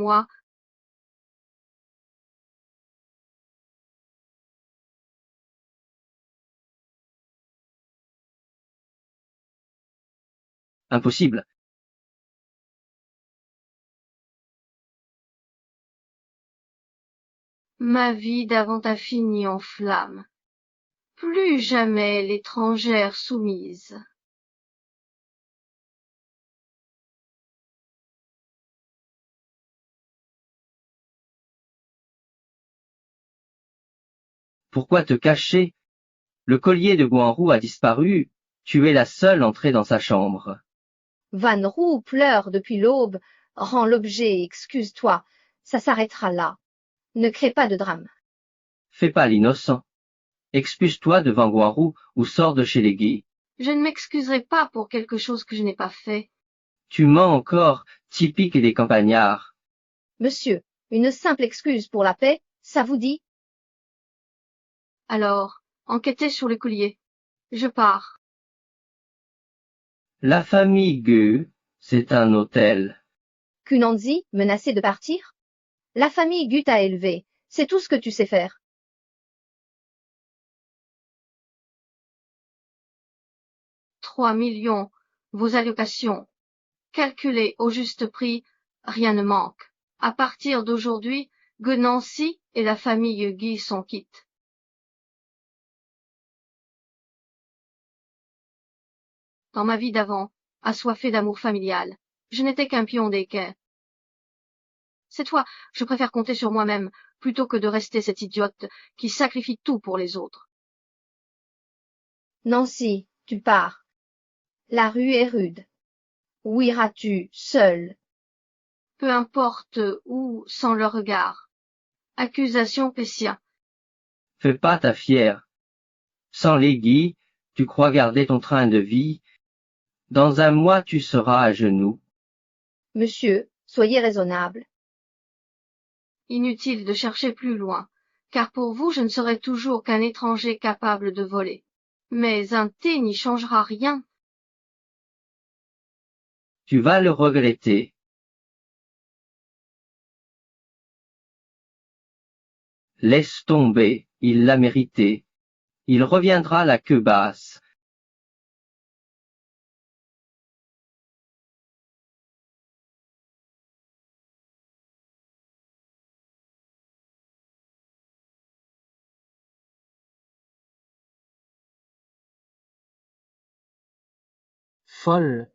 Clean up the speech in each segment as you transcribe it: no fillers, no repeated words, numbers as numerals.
moi. Impossible. Ma vie d'avant a fini en flammes. Plus jamais l'étrangère soumise. Pourquoi te cacher? Le collier de Guanrou a disparu, tu es la seule entrée dans sa chambre. Van Roux pleure depuis l'aube, rends l'objet, excuse-toi, ça s'arrêtera là. Ne crée pas de drame. Fais pas l'innocent. Excuse-toi devant Guanrou ou sors de chez les Guy. Je ne m'excuserai pas pour quelque chose que je n'ai pas fait. Tu mens encore, typique des campagnards. Monsieur, une simple excuse pour la paix, ça vous dit? Alors, enquêtez sur le collier. Je pars. La famille Gue, c'est un hôtel. Kunanzi, menacé de partir? La famille Gu t'a élevé, c'est tout ce que tu sais faire. « 3 millions, vos allocations. Calculées au juste prix, rien ne manque. À partir d'aujourd'hui, Guenancy et la famille Guy sont quittes. Dans ma vie d'avant, assoiffée d'amour familial, je n'étais qu'un pion des quais. Cette fois, je préfère compter sur moi-même, plutôt que de rester cette idiote qui sacrifie tout pour les autres. Nancy, tu pars. La rue est rude. Où iras-tu, seule? Peu importe où, sans leur regard. Accusation Pessia. Fais pas ta fière. Sans les Guy, tu crois garder ton train de vie. Dans un mois tu seras à genoux. Monsieur, soyez raisonnable. Inutile de chercher plus loin, car pour vous je ne serai toujours qu'un étranger capable de voler. Mais un thé n'y changera rien. Tu vas le regretter. Laisse tomber, il l'a mérité. Il reviendra la queue basse. Folle,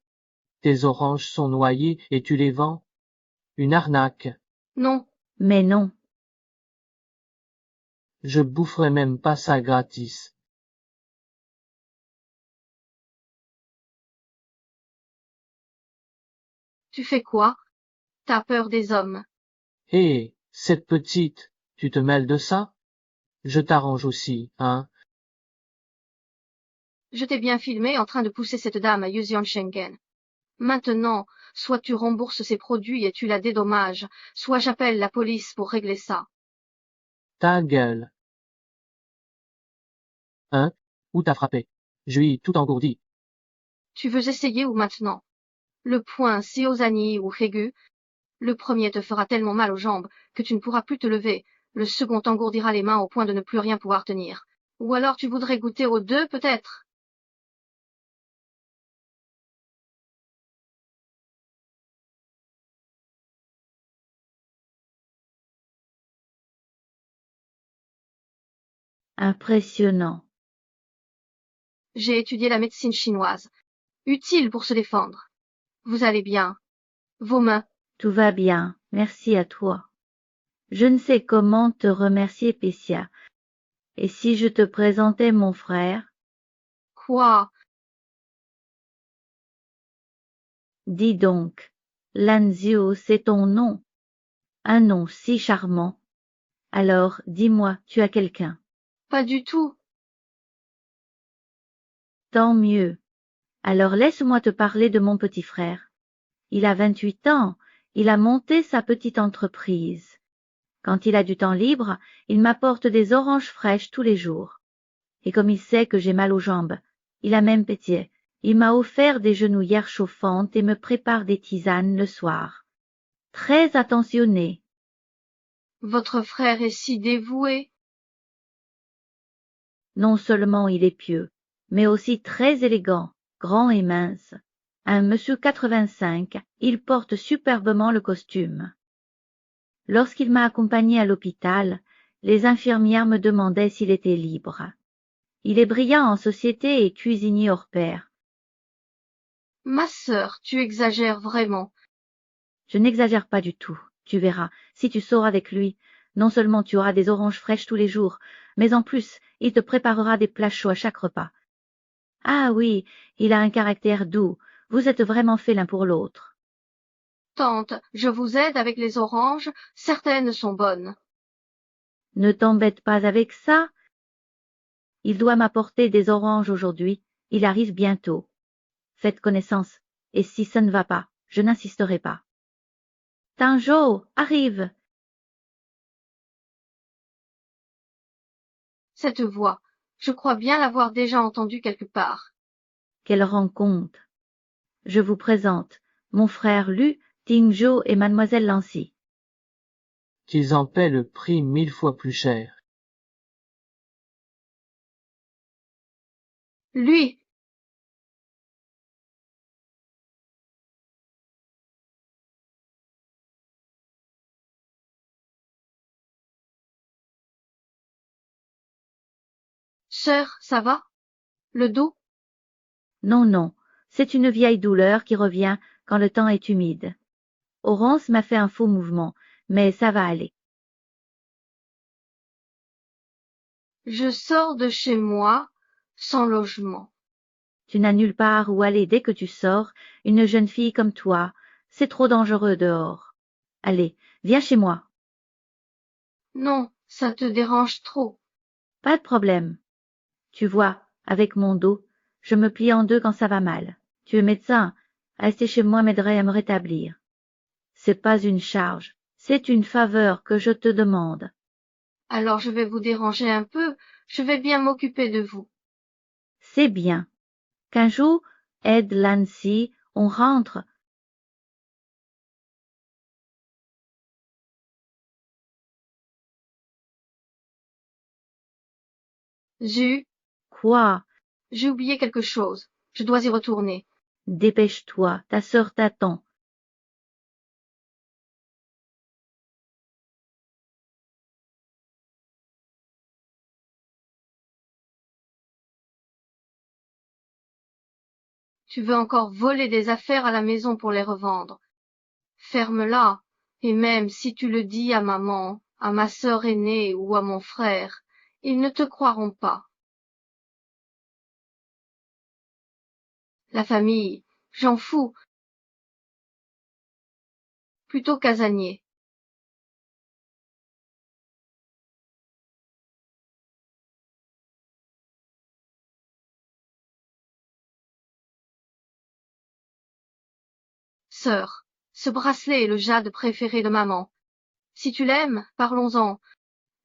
tes oranges sont noyées et tu les vends? Une arnaque. Non, Mais non. Je boufferai même pas ça gratis. tu fais quoi? T'as peur des hommes. Hé, cette petite, tu te mêles de ça? Je t'arrange aussi, hein? Je t'ai bien filmé en train de pousser cette dame à Schengen. Maintenant, soit tu rembourses ses produits et tu la dédommages, soit j'appelle la police pour régler ça. Ta gueule. Hein? Où t'as frappé? Je suis tout engourdi. Tu veux essayer ou maintenant? Le poing Siozani ou Régu. Le premier te fera tellement mal aux jambes que tu ne pourras plus te lever. Le second t'engourdira les mains au point de ne plus rien pouvoir tenir. Ou alors tu voudrais goûter aux deux, peut-être? Impressionnant. J'ai étudié la médecine chinoise. Utile pour se défendre. Vous allez bien. Vos mains. Tout va bien. Merci à toi. Je ne sais comment te remercier, Pessia. Et si je te présentais mon frère? Quoi? Dis donc, Lanzio, c'est ton nom. Un nom si charmant. Alors, dis-moi, tu as quelqu'un? Pas du tout. Tant mieux. Alors laisse-moi te parler de mon petit frère. Il a 28 ans, il a monté sa petite entreprise. Quand il a du temps libre, il m'apporte des oranges fraîches tous les jours. Et comme il sait que j'ai mal aux jambes, il a même pitié. Il m'a offert des genouillères chauffantes et me prépare des tisanes le soir. très attentionné. Votre frère est si dévoué. Non seulement il est pieux, mais aussi très élégant, grand et mince. Un monsieur 85, il porte superbement le costume. Lorsqu'il m'a accompagné à l'hôpital, les infirmières me demandaient s'il était libre. Il est brillant en société et cuisinier hors pair. Ma sœur, tu exagères vraiment. Je n'exagère pas du tout, tu verras, si tu sors avec lui, non seulement tu auras des oranges fraîches tous les jours, mais en plus, il te préparera des plats chauds à chaque repas. Ah oui, il a un caractère doux, vous êtes vraiment faits l'un pour l'autre. Tante, je vous aide avec les oranges, certaines sont bonnes. Ne t'embête pas avec ça. Il doit m'apporter des oranges aujourd'hui, il arrive bientôt. Faites connaissance, et si ça ne va pas, je n'insisterai pas. Tanjo, arrive. Cette voix, je crois bien l'avoir déjà entendue quelque part. Quelle rencontre. Je vous présente mon frère Lu, Tingjo et mademoiselle Lancy. Qu'ils en paient le prix 1000 fois plus cher. Lui, sœur, ça va? Le dos? Non, non, c'est une vieille douleur qui revient quand le temps est humide. Orance m'a fait un faux mouvement, mais ça va aller. Je sors de chez moi, sans logement. Tu n'as nulle part où aller dès que tu sors, une jeune fille comme toi, c'est trop dangereux dehors. Allez, viens chez moi. Non, ça te dérange trop. Pas de problème. Tu vois, avec mon dos, je me plie en deux quand ça va mal. Tu es médecin, rester chez moi m'aiderait à me rétablir. C'est pas une charge, c'est une faveur que je te demande. Alors je vais vous déranger un peu, je vais bien m'occuper de vous. C'est bien. Qu'un jour, aide Lancy, on rentre. Quoi? J'ai oublié quelque chose. Je dois y retourner. Dépêche-toi, ta sœur t'attend. Tu veux encore voler des affaires à la maison pour les revendre. Ferme-la, et même si tu le dis à maman, à ma sœur aînée ou à mon frère, ils ne te croiront pas. La famille, j'en fous. Plutôt casanier. Sœur, ce bracelet est le jade préféré de maman. Si tu l'aimes, parlons-en,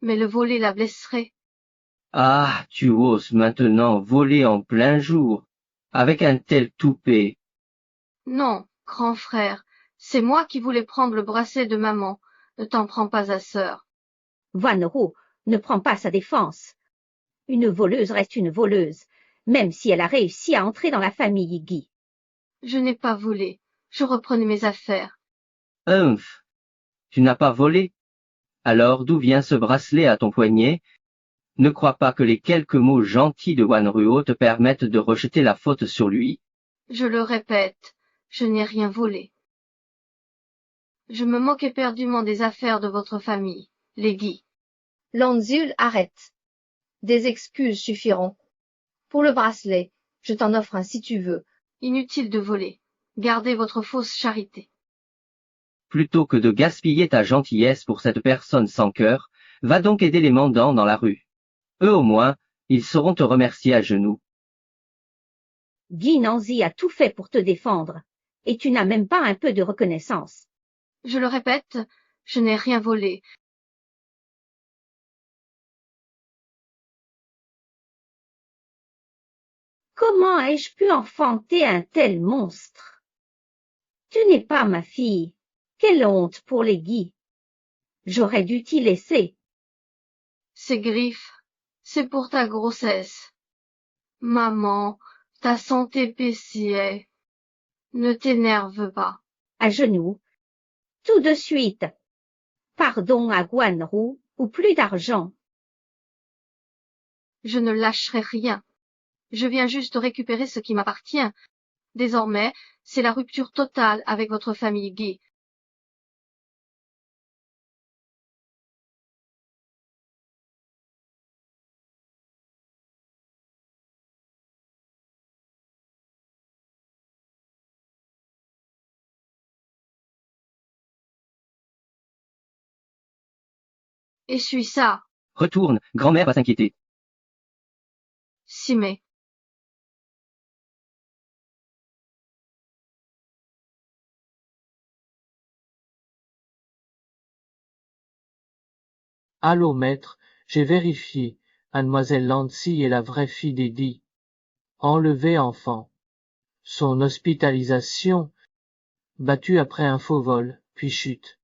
mais le voler la blesserait. Ah, tu oses maintenant voler en plein jour, avec un tel toupet. Non, grand frère, c'est moi qui voulais prendre le bracelet de maman. Ne t'en prends pas à sœur. Wanro ne prend pas sa défense. Une voleuse reste une voleuse, même si elle a réussi à entrer dans la famille Guy. Je n'ai pas volé. Je reprenais mes affaires. Humph, tu n'as pas volé? Alors d'où vient ce bracelet à ton poignet? Ne crois pas que les quelques mots gentils de Wanruo te permettent de rejeter la faute sur lui. Je le répète, je n'ai rien volé. Je me moque éperdument des affaires de votre famille, les Guy. Lanzul arrête. Des excuses suffiront. Pour le bracelet, je t'en offre un si tu veux. Inutile de voler. Gardez votre fausse charité. Plutôt que de gaspiller ta gentillesse pour cette personne sans cœur, va donc aider les mendiants dans la rue. Eux au moins, ils sauront te remercier à genoux. Guy Nanzy a tout fait pour te défendre, et tu n'as même pas un peu de reconnaissance. Je le répète, je n'ai rien volé. Comment ai-je pu enfanter un tel monstre? Tu n'es pas ma fille, Quelle honte pour les Guy. J'aurais dû t'y laisser. Ces griffes, c'est pour ta grossesse. Maman, ta santé péciait. Ne t'énerve pas. À genoux. Tout de suite. Pardon à Guanrou, ou plus d'argent. Je ne lâcherai rien. Je viens juste récupérer ce qui m'appartient. Désormais, c'est la rupture totale avec votre famille Guy. Essuie ça, Retourne, grand-mère va s'inquiéter. Simé. Allô, maître, j'ai vérifié. Mademoiselle Lancy est la vraie fille d'Eddie. Enlevée enfant. Son hospitalisation, battue après un faux vol, puis chute.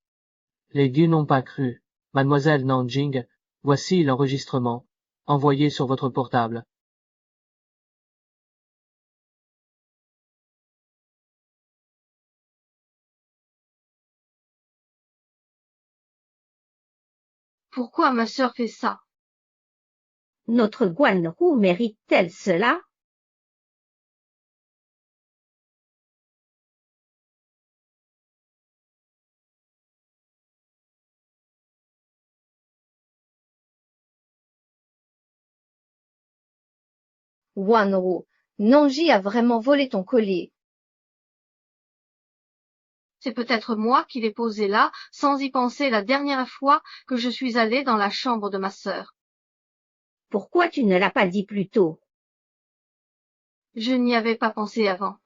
Les Guy n'ont pas cru. Mademoiselle Nanjing, voici l'enregistrement, envoyé sur votre portable. Pourquoi ma sœur fait ça? Notre Guanrou mérite-t-elle cela? Guanrou, Nanji a vraiment volé ton collier. C'est peut-être moi qui l'ai posé là, sans y penser la dernière fois que je suis allée dans la chambre de ma sœur. Pourquoi tu ne l'as pas dit plus tôt? Je n'y avais pas pensé avant.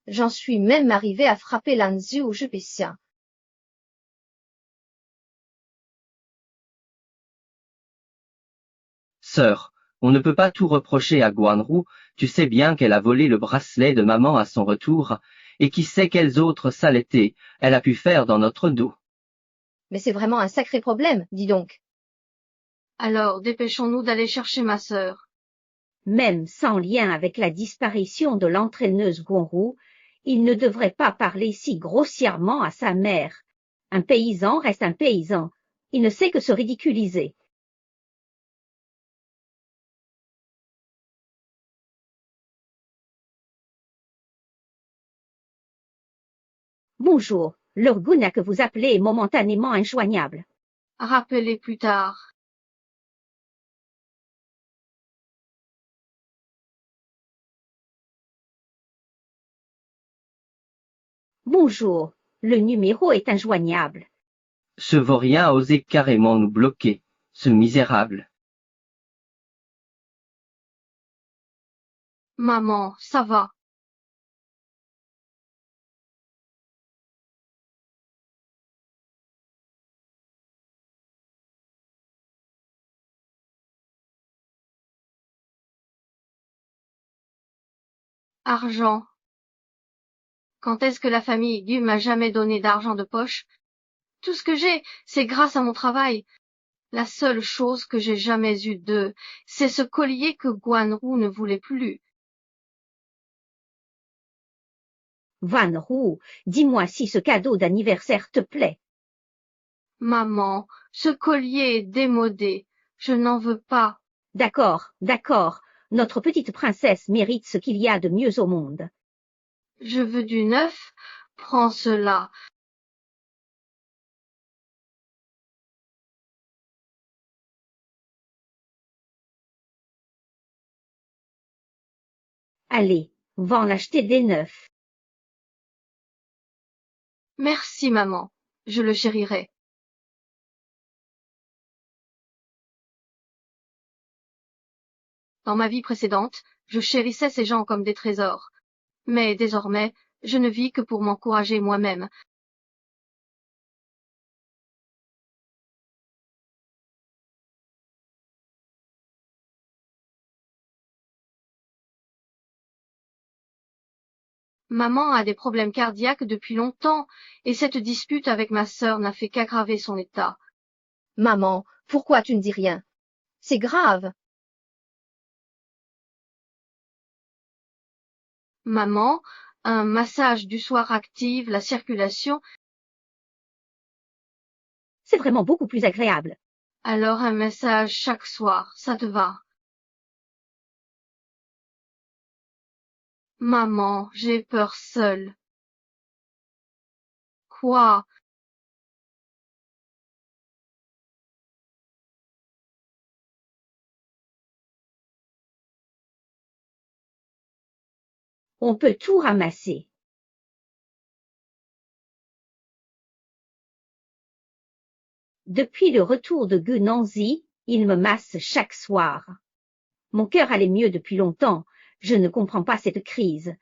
J'en suis même arrivée à frapper Lanzu au Jupitien. Sœur, on ne peut pas tout reprocher à Guanrou, tu sais bien qu'elle a volé le bracelet de maman à son retour, et qui sait quelles autres saletés elle a pu faire dans notre dos. Mais c'est vraiment un sacré problème, dis donc. Alors, dépêchons-nous d'aller chercher ma sœur. Même sans lien avec la disparition de l'entraîneuse Guanrou, il ne devrait pas parler si grossièrement à sa mère. Un paysan reste un paysan. Il ne sait que se ridiculiser. Bonjour, l'Urguna que vous appelez est momentanément injoignable. Rappelez plus tard. Bonjour, le numéro est injoignable. Ce vaurien a osé carrément nous bloquer, ce misérable. Maman, ça va. Argent. Quand est-ce que la famille Gu m'a jamais donné d'argent de poche? Tout ce que j'ai, c'est grâce à mon travail. La seule chose que j'ai jamais eue d'eux, c'est ce collier que Guanrou ne voulait plus. Vanrou, dis-moi si ce cadeau d'anniversaire te plaît. Maman, ce collier est démodé. Je n'en veux pas. D'accord, d'accord. Notre petite princesse mérite ce qu'il y a de mieux au monde. Je veux du neuf. Prends cela. Allez, va en acheter des neufs. Merci, maman. Je le chérirai. Dans ma vie précédente, je chérissais ces gens comme des trésors. Mais désormais, je ne vis que pour m'encourager moi-même. Maman a des problèmes cardiaques depuis longtemps, et cette dispute avec ma sœur n'a fait qu'aggraver son état. Maman, pourquoi tu ne dis rien? C'est grave. Maman, un massage du soir active la circulation, C'est vraiment beaucoup plus agréable. alors un massage chaque soir, ça te va? Maman, j'ai peur seule. Quoi? On peut tout ramasser. Depuis le retour de Gu Nanzi, il me masse chaque soir. Mon cœur allait mieux depuis longtemps. Je ne comprends pas cette crise.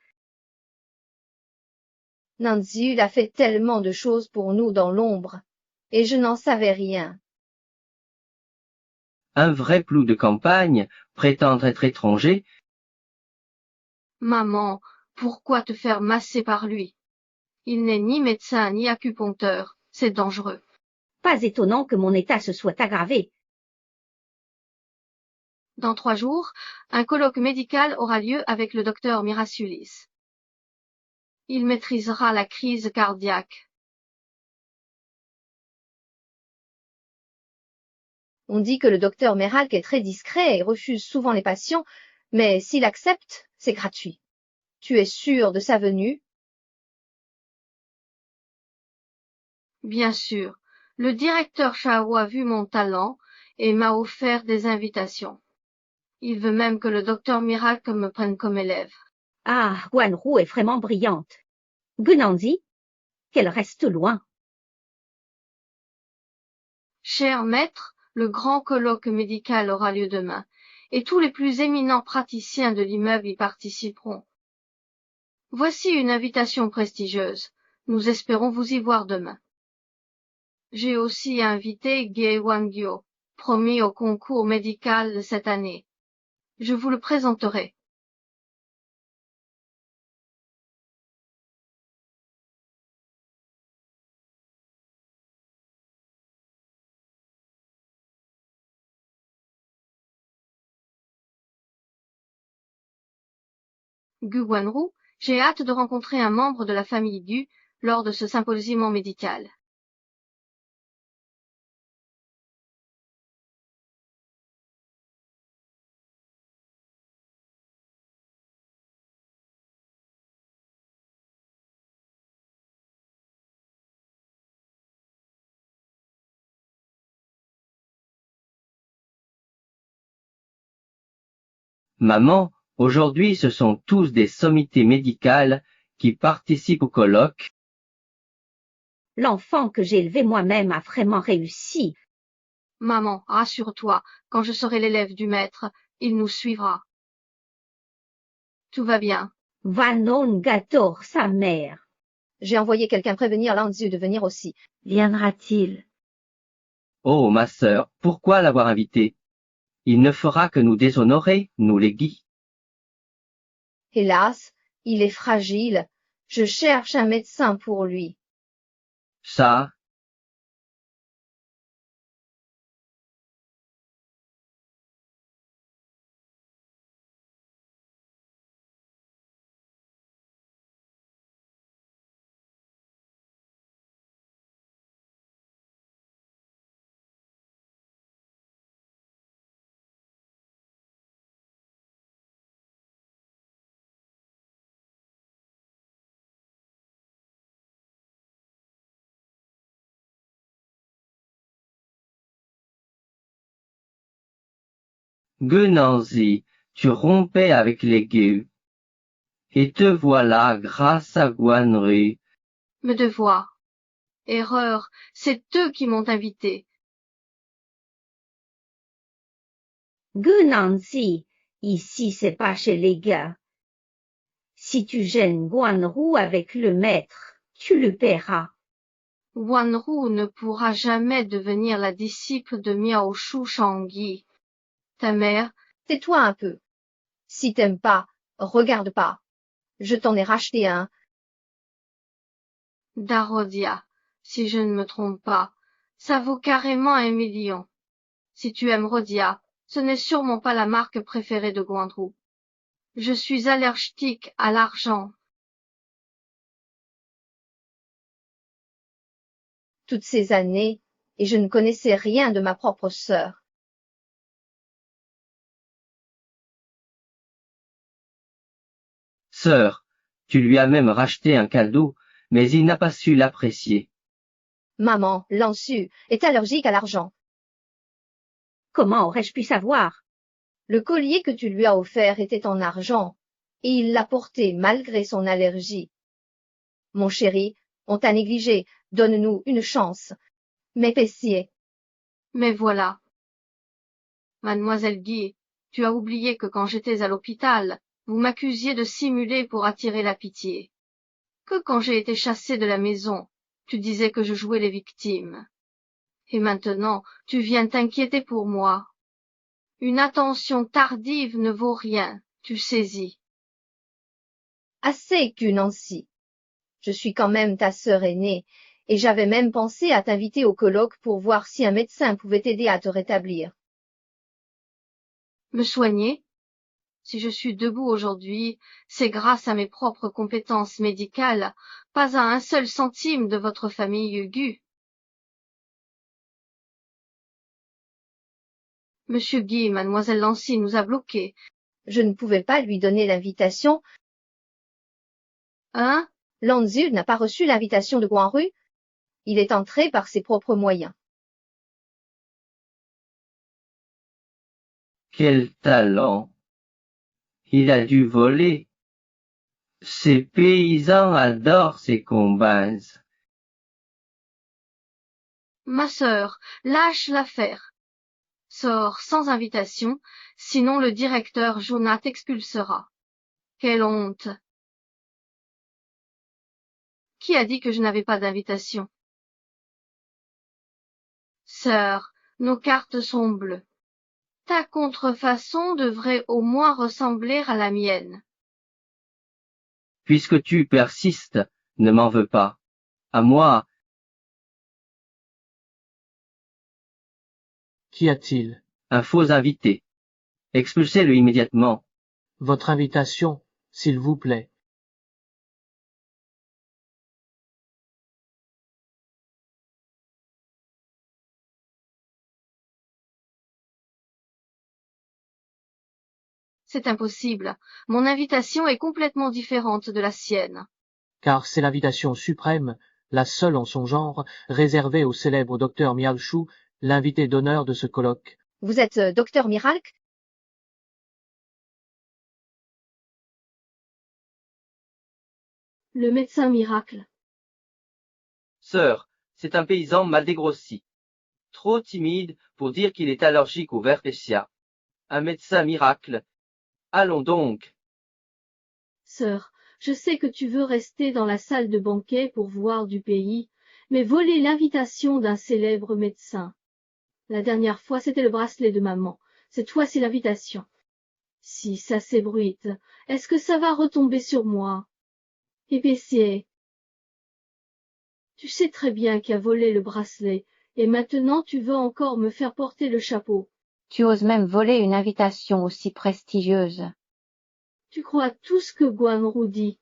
Nanzi a fait tellement de choses pour nous dans l'ombre, et je n'en savais rien. Un vrai plou de campagne, prétendre être étranger, Maman, pourquoi te faire masser par lui? Il n'est ni médecin ni acupuncteur, c'est dangereux. Pas étonnant que mon état se soit aggravé. Dans 3 jours, un colloque médical aura lieu avec le docteur Miraciulis. Il maîtrisera la crise cardiaque. On dit que le docteur Meralk est très discret et refuse souvent les patients, mais s'il accepte, c'est gratuit. Tu es sûr de sa venue? Bien sûr, le directeur Chao a vu mon talent et m'a offert des invitations. Il veut même que le docteur Miracle me prenne comme élève. Ah, Guanru est vraiment brillante. Gu Nanzi, qu'elle reste loin. Cher maître, le grand colloque médical aura lieu demain, et tous les plus éminents praticiens de l'immeuble y participeront. Voici une invitation prestigieuse. Nous espérons vous y voir demain. J'ai aussi invité Ge Wangyo, promis au concours médical de cette année. Je vous le présenterai. Gu Wanru, j'ai hâte de rencontrer un membre de la famille Gu lors de ce symposium médical. maman, aujourd'hui ce sont tous des sommités médicales qui participent au colloque. L'enfant que j'ai élevé moi-même a vraiment réussi. Maman, rassure-toi, quand je serai l'élève du maître, il nous suivra. Tout va bien. Vanon Gator, sa mère. J'ai envoyé quelqu'un prévenir Lanzu de venir aussi. Viendra-t-il? Oh, ma sœur, pourquoi l'avoir invité? Il ne fera que nous déshonorer, nous les Guy. Hélas, il est fragile. Je cherche un médecin pour lui. Ça, Guenanzi, tu rompais avec les Gueux. Et te voilà grâce à Guanru. Me devoir. Erreur, c'est eux qui m'ont invité. Gu Nanzi, ici c'est pas chez les gars. Si tu gênes Guanru avec le maître, tu le paieras. Wanru ne pourra jamais devenir la disciple de Miao Shu Shangyi. Ta mère, Tais-toi un peu. Si t'aimes pas, regarde pas. Je t'en ai racheté un. d'Arodia, si je ne me trompe pas. Ça vaut carrément 1 million. Si tu aimes Rhodia, ce n'est sûrement pas la marque préférée de Guandrou. Je suis allergique à l'argent. Toutes ces années, et je ne connaissais rien de ma propre sœur. Sœur, tu lui as même racheté un cadeau, mais il n'a pas su l'apprécier. Maman, Lansu, est allergique à l'argent. Comment aurais-je pu savoir? Le collier que tu lui as offert était en argent, et il l'a porté malgré son allergie. Mon chéri, on t'a négligé, donne-nous une chance. Mais Pessier, Mais voilà. Mademoiselle Guy, tu as oublié que quand j'étais à l'hôpital, vous m'accusiez de simuler pour attirer la pitié. Que quand j'ai été chassée de la maison, tu disais que je jouais les victimes. Et maintenant, tu viens t'inquiéter pour moi. Une attention tardive ne vaut rien, tu saisis. assez que Nancy. Je suis quand même ta sœur aînée, et j'avais même pensé à t'inviter au colloque pour voir si un médecin pouvait t'aider à te rétablir. Me soigner? Si je suis debout aujourd'hui, c'est grâce à mes propres compétences médicales, pas à un seul centime de votre famille Gu. Monsieur Guy et mademoiselle Lancy nous a bloqués. Je ne pouvais pas lui donner l'invitation. Hein? Lanzu n'a pas reçu l'invitation de Guanru. Il est entré par ses propres moyens. Quel talent! Il a dû voler. Ces paysans adorent ces combats. Ma sœur, lâche l'affaire. Sors sans invitation, sinon le directeur Jonah t'expulsera. Quelle honte! Qui a dit que je n'avais pas d'invitation? Sœur, nos cartes sont bleues. Ta contrefaçon devrait au moins ressembler à la mienne. Puisque tu persistes, ne m'en veux pas. À moi, Qu'y a-t-il? un faux invité. Expulsez-le immédiatement. Votre invitation, s'il vous plaît. C'est impossible. Mon invitation est complètement différente de la sienne. Car c'est l'invitation suprême, la seule en son genre, réservée au célèbre docteur Mialchou, l'invité d'honneur de ce colloque. Vous êtes docteur Miralk? Le médecin miracle. Sœur, c'est un paysan mal dégrossi. Trop timide pour dire qu'il est allergique au Verpecia. Un médecin miracle. Allons donc. Sœur, je sais que tu veux rester dans la salle de banquet pour voir du pays, mais voler l'invitation d'un célèbre médecin. La dernière fois, c'était le bracelet de maman. Cette fois, c'est l'invitation. Si ça s'ébruite, est-ce que ça va retomber sur moi? Épicier, tu sais très bien qui a volé le bracelet, et maintenant tu veux encore me faire porter le chapeau. Tu oses même voler une invitation aussi prestigieuse. Tu crois tout ce que Guanru dit.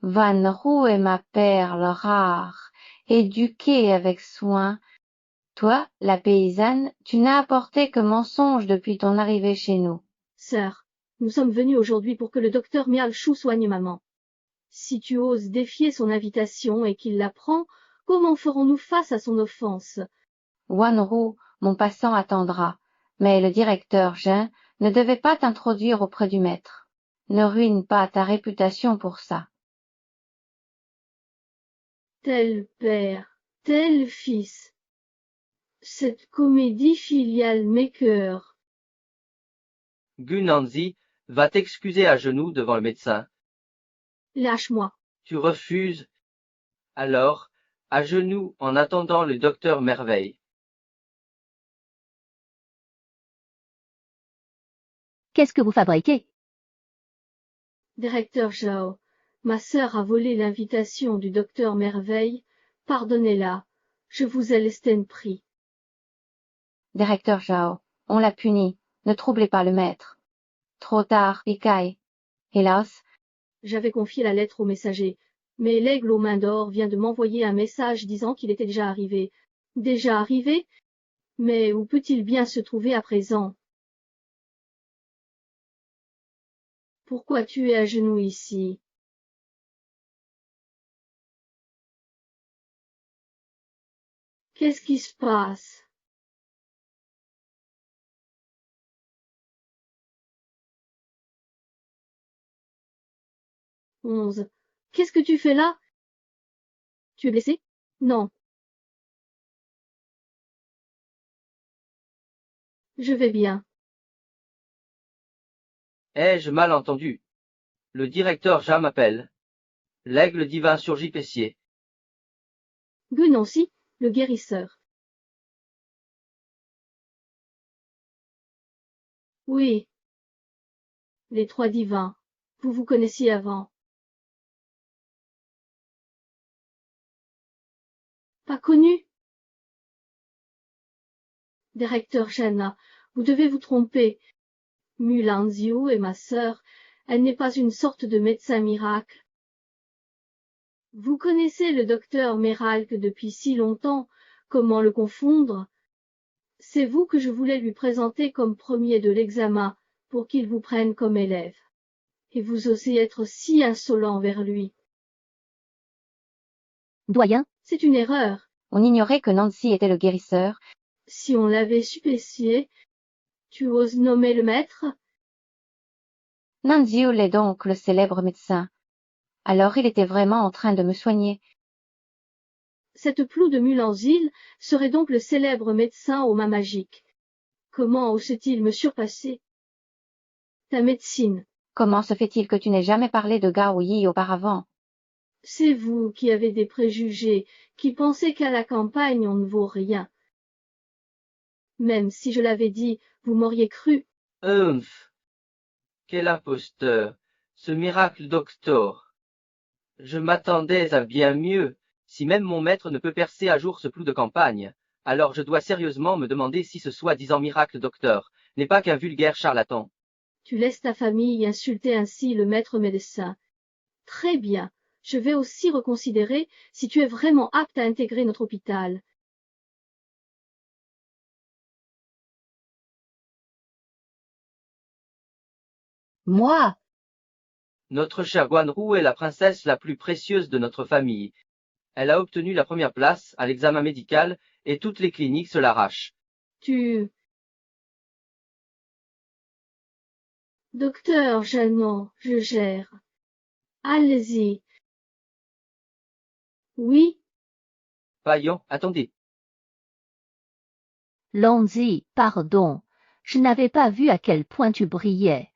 Van Roux est ma perle rare, éduquée avec soin. Toi, la paysanne, tu n'as apporté que mensonges depuis ton arrivée chez nous. Sœur, nous sommes venus aujourd'hui pour que le docteur Mialchou soigne maman. Si tu oses défier son invitation et qu'il la prend, comment ferons-nous face à son offense? Wanrou, mon passant attendra, mais le directeur Jean ne devait pas t'introduire auprès du maître. Ne ruine pas ta réputation pour ça. Tel père, tel fils. Cette comédie filiale m'écœure. Gunanzi va t'excuser à genoux devant le médecin. Lâche-moi. Tu refuses. Alors, à genoux en attendant le docteur Merveille. Qu'est-ce que vous fabriquez? Directeur Zhao, ma sœur a volé l'invitation du docteur Merveille. Pardonnez-la, je vous ai lesté pris. Directeur Zhao, on l'a puni, ne troublez pas le maître. Trop tard, Ikai. Hélas, J'avais confié la lettre au messager, mais l'aigle aux mains d'or vient de m'envoyer un message disant qu'il était déjà arrivé. Déjà arrivé? Mais où peut-il bien se trouver à présent? Pourquoi tu es à genoux ici? Qu'est-ce qui se passe? Onze. Qu'est-ce que tu fais là? Tu es blessé? Non. Je vais bien. Ai-je mal entendu? Le directeur Jam m'appelle. L'aigle divin surgit Pessier. Gunancy, le guérisseur. Oui. Les trois divins. Vous vous connaissiez avant. Pas connu? Directeur Shanna, vous devez vous tromper. Mulanzio est ma sœur. Elle n'est pas une sorte de médecin miracle. Vous connaissez le docteur Méralque depuis si longtemps. Comment le confondre? C'est vous que je voulais lui présenter comme premier de l'examen, pour qu'il vous prenne comme élève. Et vous osez être si insolent envers lui. Doyen, C'est une erreur. on ignorait que Nancy était le guérisseur. Si on l'avait supplécié, tu oses nommer le maître? Nanzio est donc le célèbre médecin. Alors il était vraiment en train de me soigner. Cette ploue de Mulanzil serait donc le célèbre médecin aux mains magiques. Comment ose-t-il me surpasser? Ta médecine. Comment se fait-il que tu n'aies jamais parlé de Gao Yi auparavant? C'est vous qui avez des préjugés, qui pensez qu'à la campagne on ne vaut rien. Même si je l'avais dit, vous m'auriez cru. Humph! Quel imposteur! Ce miracle doctor! Je m'attendais à bien mieux. Si même mon maître ne peut percer à jour ce clou de campagne, alors je dois sérieusement me demander si ce soi-disant miracle docteur n'est pas qu'un vulgaire charlatan. Tu laisses ta famille insulter ainsi le maître médecin. Très bien, je vais aussi reconsidérer si tu es vraiment apte à intégrer notre hôpital. Moi, Notre chère Guanrou est la princesse la plus précieuse de notre famille. Elle a obtenu la première place à l'examen médical et toutes les cliniques se l'arrachent. Docteur Jeannot, je gère. Allez-y. Oui, Paillon, attendez. Lanzi, pardon. Je n'avais pas vu à quel point tu brillais.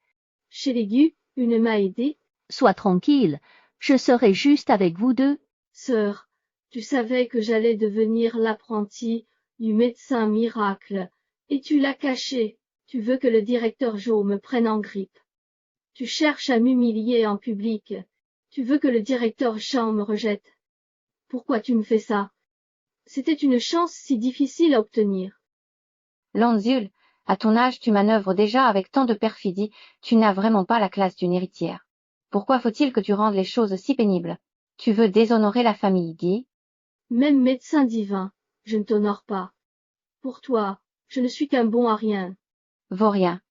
chez les Gus, une m'a aidé. Sois tranquille, je serai juste avec vous deux. Sœur, tu savais que j'allais devenir l'apprenti du médecin miracle, et tu l'as caché. Tu veux que le directeur Joe me prenne en grippe. Tu cherches à m'humilier en public. Tu veux que le directeur Jean me rejette. Pourquoi tu me fais ça? C'était une chance si difficile à obtenir. Lanzul, à ton âge tu manœuvres déjà avec tant de perfidie, tu n'as vraiment pas la classe d'une héritière. Pourquoi faut-il que tu rendes les choses si pénibles? Tu veux déshonorer la famille Guy? Même médecin divin, je ne t'honore pas. Pour toi, je ne suis qu'un bon à rien. Vaurien.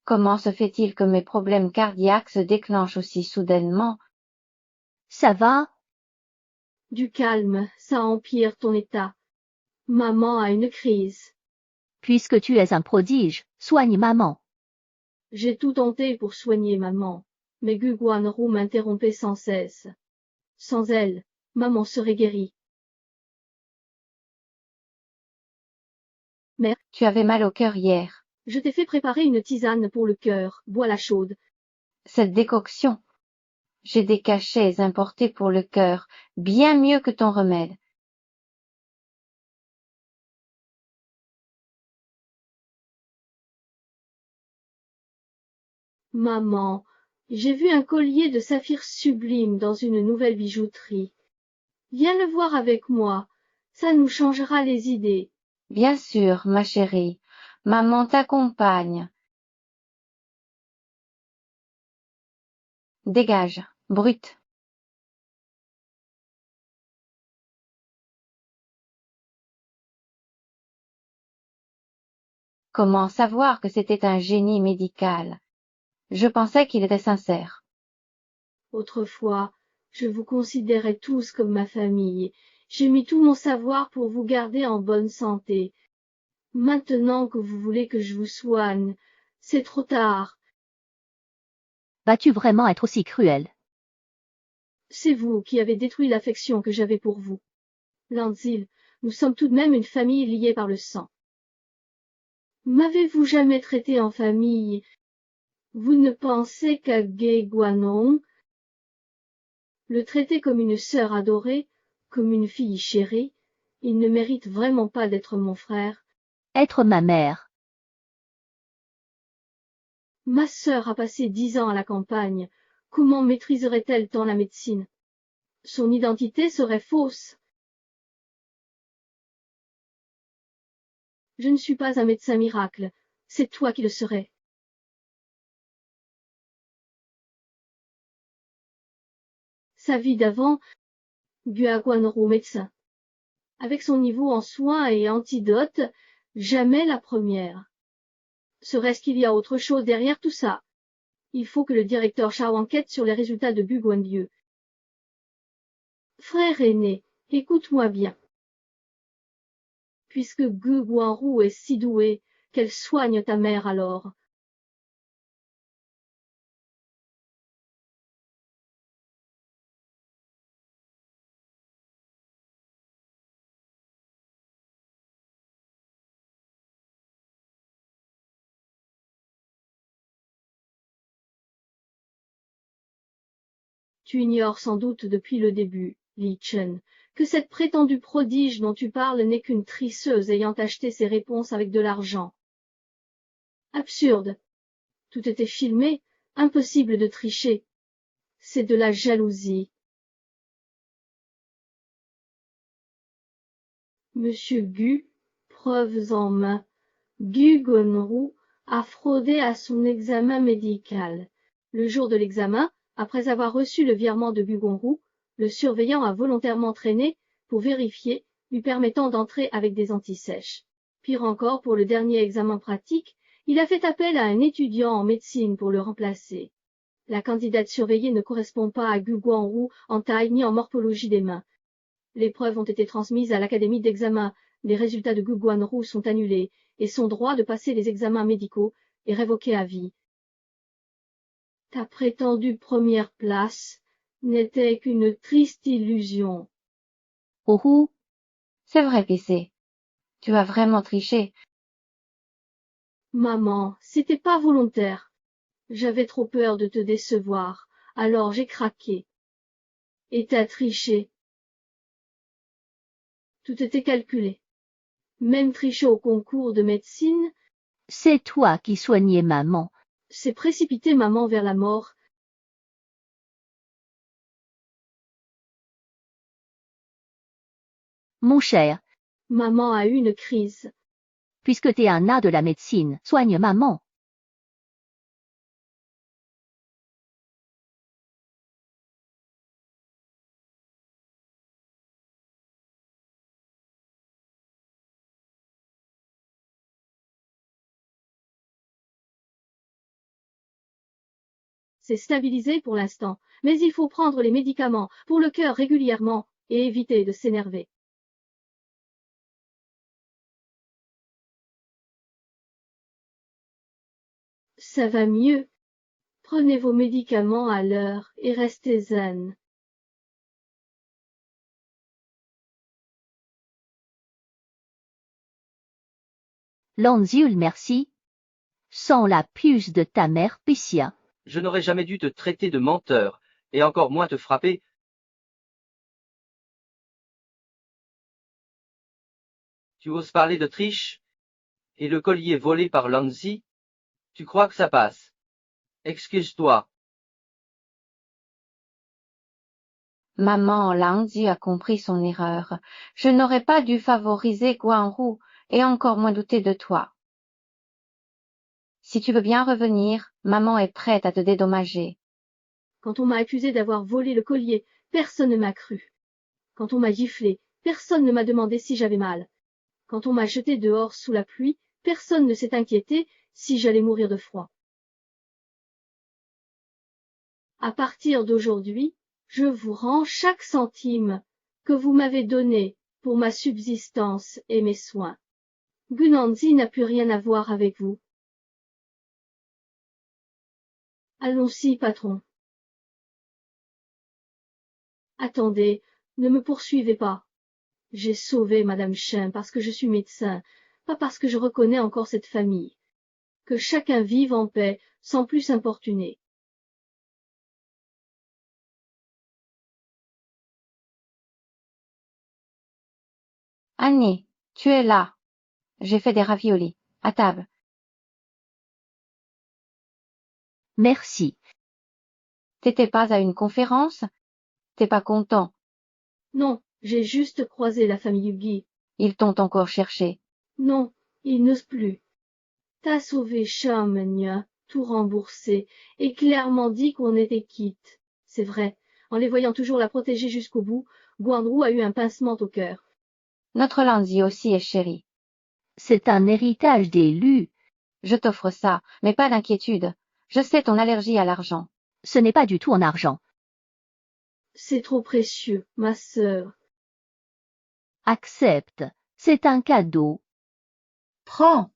Comment se fait-il que mes problèmes cardiaques se déclenchent aussi soudainement? Ça va? Du calme, ça empire ton état. Maman a une crise. Puisque tu es un prodige, soigne maman. J'ai tout tenté pour soigner maman, mais Guguanrou m'interrompait sans cesse. Sans elle, maman serait guérie. Mère, Tu avais mal au cœur hier. je t'ai fait préparer une tisane pour le cœur, bois-la chaude. Cette décoction. J'ai des cachets importés pour le cœur, bien mieux que ton remède. Maman, j'ai vu un collier de saphir sublime dans une nouvelle bijouterie. Viens le voir avec moi, ça nous changera les idées. Bien sûr, ma chérie. Maman t'accompagne. Dégage, brute. Comment savoir que c'était un génie médical? Je pensais qu'il était sincère. Autrefois, je vous considérais tous comme ma famille. J'ai mis tout mon savoir pour vous garder en bonne santé. Maintenant que vous voulez que je vous soigne, c'est trop tard. Vas-tu vraiment être aussi cruel? C'est vous qui avez détruit l'affection que j'avais pour vous. Landzil, nous sommes tout de même une famille liée par le sang. M'avez-vous jamais traité en famille? Vous ne pensez qu'à Ge Guanong, le traiter comme une sœur adorée, comme une fille chérie. Il ne mérite vraiment pas d'être mon frère. Être ma mère. Ma sœur a passé 10 ans à la campagne. Comment maîtriserait-elle tant la médecine? Son identité serait fausse. Je ne suis pas un médecin miracle. C'est toi qui le serais. Sa vie d'avant, Guaguanro médecin. Avec son niveau en soins et antidotes, jamais la première. Serait-ce qu'il y a autre chose derrière tout ça? Il faut que le directeur Shao enquête sur les résultats de Gu Guanliu. Frère aîné, écoute-moi bien. Puisque Gu Guanru est si douée, qu'elle soigne ta mère alors. Tu ignores sans doute depuis le début, Li Chen, que cette prétendue prodige dont tu parles n'est qu'une triceuse ayant acheté ses réponses avec de l'argent. Absurde. Tout était filmé, impossible de tricher. C'est de la jalousie. Monsieur Gu, preuves en main, Gu Gonru a fraudé à son examen médical. Le jour de l'examen, après avoir reçu le virement de Gu Gonru, le surveillant a volontairement traîné pour vérifier, lui permettant d'entrer avec des antisèches. Pire encore, pour le dernier examen pratique, il a fait appel à un étudiant en médecine pour le remplacer. La candidate surveillée ne correspond pas à Gu Guanru en taille ni en morphologie des mains. Les preuves ont été transmises à l'académie d'examen. Les résultats de Gu Guanru sont annulés et son droit de passer les examens médicaux est révoqué à vie. Ta prétendue première place n'était qu'une triste illusion. Ouhou. C'est vrai, PC. Tu as vraiment triché. Maman, c'était pas volontaire. J'avais trop peur de te décevoir, alors j'ai craqué. Et t'as triché. Tout était calculé. Même tricher au concours de médecine, C'est toi qui soignais maman. c'est précipiter maman vers la mort. Mon cher, Maman a eu une crise. puisque t'es un as de la médecine, soigne maman. C'est stabilisé pour l'instant, mais il faut prendre les médicaments pour le cœur régulièrement et éviter de s'énerver. Ça va mieux. Prenez vos médicaments à l'heure et restez zen. Lanzul, merci. Sans la puce de ta mère, Pissia. Je n'aurais jamais dû te traiter de menteur, et encore moins te frapper. Tu oses parler de triche? Et le collier volé par Lanzi? Tu crois que ça passe? Excuse-toi. Maman, Lanzi a compris son erreur. Je n'aurais pas dû favoriser Guanru et encore moins douter de toi. Si tu veux bien revenir, maman est prête à te dédommager. Quand on m'a accusé d'avoir volé le collier, personne ne m'a cru. Quand on m'a giflé, personne ne m'a demandé si j'avais mal. Quand on m'a jeté dehors sous la pluie, personne ne s'est inquiété si j'allais mourir de froid. À partir d'aujourd'hui, je vous rends chaque centime que vous m'avez donné pour ma subsistance et mes soins. Gunanzi n'a plus rien à voir avec vous. Allons-y, patron. Attendez, ne me poursuivez pas. J'ai sauvé Madame Chen parce que je suis médecin, pas parce que je reconnais encore cette famille. Que chacun vive en paix, sans plus importuner. Annie, tu es là. J'ai fait des raviolis. À table. Merci. T'étais pas à une conférence? T'es pas content? Non, j'ai juste croisé la famille Guy. Ils t'ont encore cherché. Non, ils n'osent plus. T'as sauvé Charmenia, tout remboursé, et clairement dit qu'on était quitte. C'est vrai, en les voyant toujours la protéger jusqu'au bout, Guandrou a eu un pincement au cœur. Notre Lanzi aussi est chéri. C'est un héritage d'élu. Je t'offre ça, mais pas d'inquiétude. Je sais ton allergie à l'argent. Ce n'est pas du tout en argent. C'est trop précieux, ma sœur. Accepte. C'est un cadeau. Prends.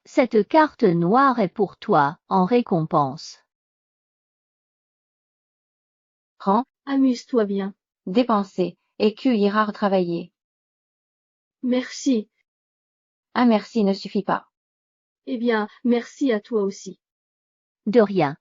Cette carte noire est pour toi, en récompense. Prends. Amuse-toi bien. Dépenser. Et Q ira retravailler. Merci. Un merci ne suffit pas. Eh bien, merci à toi aussi. De rien.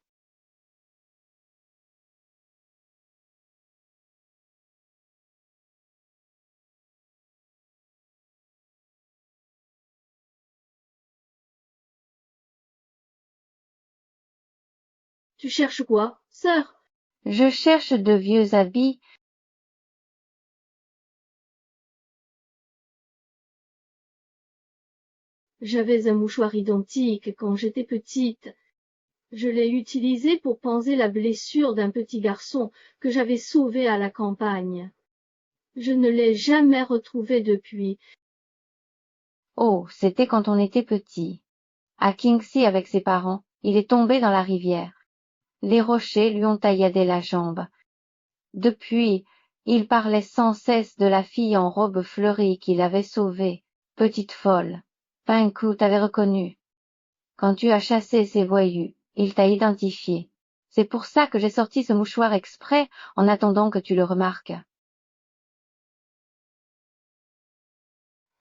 Tu cherches quoi, sœur? Je cherche de vieux habits. J'avais un mouchoir identique quand j'étais petite. Je l'ai utilisé pour panser la blessure d'un petit garçon que j'avais sauvé à la campagne. Je ne l'ai jamais retrouvé depuis. Oh, c'était quand on était petit. À Kingsley avec ses parents, il est tombé dans la rivière. Les rochers lui ont tailladé la jambe. Depuis, il parlait sans cesse de la fille en robe fleurie qu'il avait sauvée, petite folle. Pinku t'avait reconnu. Quand tu as chassé ces voyous, il t'a identifié. C'est pour ça que j'ai sorti ce mouchoir exprès en attendant que tu le remarques.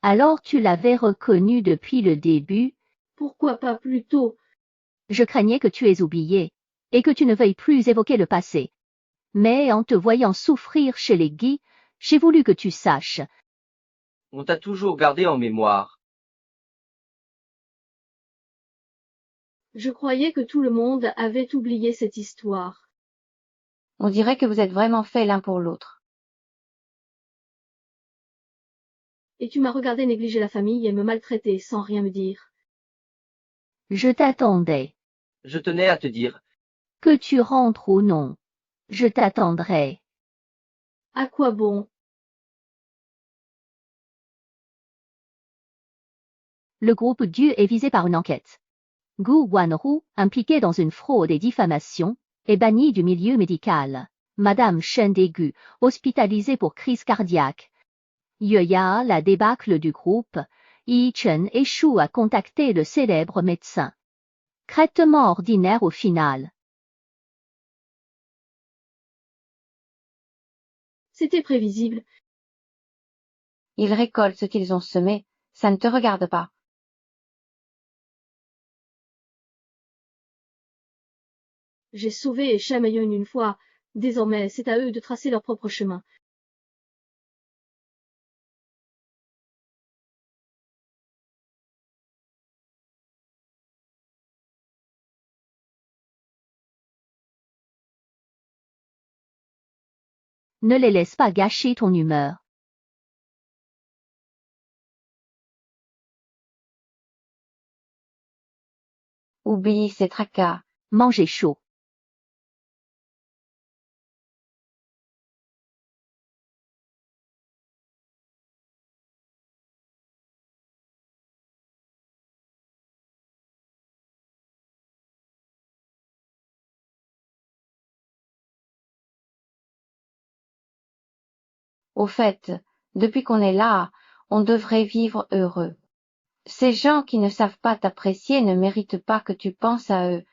Alors tu l'avais reconnu depuis le début. Pourquoi pas plus tôt? Je craignais que tu aies oublié, et que tu ne veuilles plus évoquer le passé. Mais en te voyant souffrir chez les Guy, j'ai voulu que tu saches. On t'a toujours gardé en mémoire. Je croyais que tout le monde avait oublié cette histoire. On dirait que vous êtes vraiment faits l'un pour l'autre. Et tu m'as regardé négliger la famille et me maltraiter sans rien me dire. Je t'attendais. Je tenais à te dire. Que tu rentres ou non, je t'attendrai. À quoi bon? Le groupe Dieu est visé par une enquête. Gu Wanru, impliqué dans une fraude et diffamation, est banni du milieu médical. Madame Shen Degu, hospitalisée pour crise cardiaque. Yeya, la débâcle du groupe. Yi Chen échoue à contacter le célèbre médecin. Traitement ordinaire au final. C'était prévisible. Ils récoltent ce qu'ils ont semé, ça ne te regarde pas. J'ai sauvé Chamayon une fois. Désormais, c'est à eux de tracer leur propre chemin. Ne les laisse pas gâcher ton humeur. Oublie ces tracas. Manger chaud. Au fait, depuis qu'on est là, on devrait vivre heureux. Ces gens qui ne savent pas t'apprécier ne méritent pas que tu penses à eux.